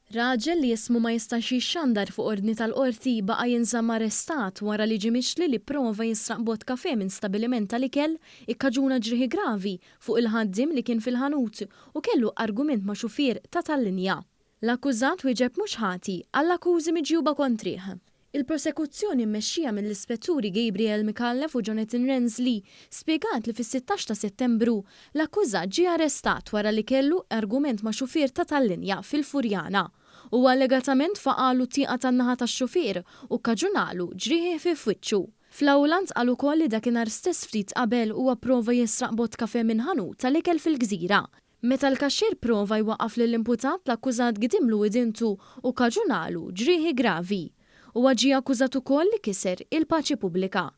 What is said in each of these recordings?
Raġel li jismu ma jistax jixxandar fuq ordni tal-qorti baqa' jinżamm arrestat wara li ġie mixli li prova jisraq bot kafè minn stabiliment tal-ikel ikkaġuna ġrieħi gravi fuq il-ħaddiem li kien fil-ħanut u kellu argument ma' xufier ta' tal-linja. L-akkużat wieġeb mhux ħati għall-akkużi miġjuba kontrih. Il-prosekuzzjoni mmexxija mill-ispetturi Gabriel Mikallef u Jonathan Rensley spjegat li fis-16 ta' Settembru l-akkużat ġie arrestat wara li kellu argument ma' xufier ta' tal-linja fil-Furjana u allegatament faqalu tieqa tan-naħa tax-xufier u kkaġunalu ġrieħi fi fwiċċu. Fl-awlant qal ukoll li dakinhar stess ftit qabel huwa prova jisraq bot kafè minn ħanut tal-ikel fil-Gżira. Meta l-kaxxier prova jwaqqaf lill-imputat l-akkużat gidimlu idintu u kkaġunalu ġrieħi gravi. U ġie akkużat ukoll li kiser il-paċi pubblika.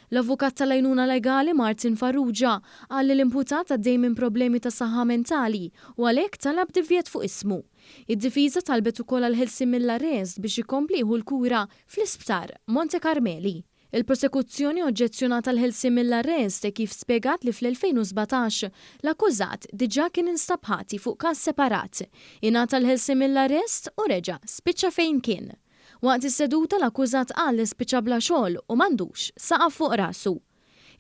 L-avukat tal-għajnuna legali Martin Farrugia qal li l-imputat għaddej minn problemi ta' saħħa mentali u għalhekk talab divjet fuq ismu. Id-difiża talbet ukoll għal-ħelsien mill-arrest biex ikompli jieħu l-kura fl-isptar Monte Carmeli. Il-prosekuzzjoni oġġezzjonat għal-ħelsien mill-arrest kif spjegat li fl-2017 l-akkużat diġà kien instabħati fuq każ separat. Ingħata l-ħelsien mill-arrest u reġa' spiċċa fejn kien. Waqt is-seduta l-akkużat qal li spiċċa bla xogħol u m'għandux saqaf fuq rasu.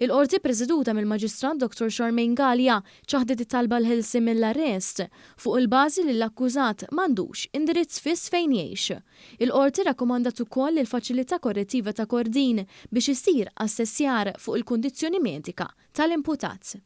Il-qorti preżeduta mill-Maġistrat Dr. Charmaine Gallia ċaħdet it-talba l-ħelsien mill-arrest fuq il-bażi li l-akkużat m'għandux indirizz fiss fejn jgħix. Il-qorti rakkomandat ukoll il-faċilità korrettiva ta' Kordin biex isir assessjar fuq il-kundizzjoni medika tal-imputat.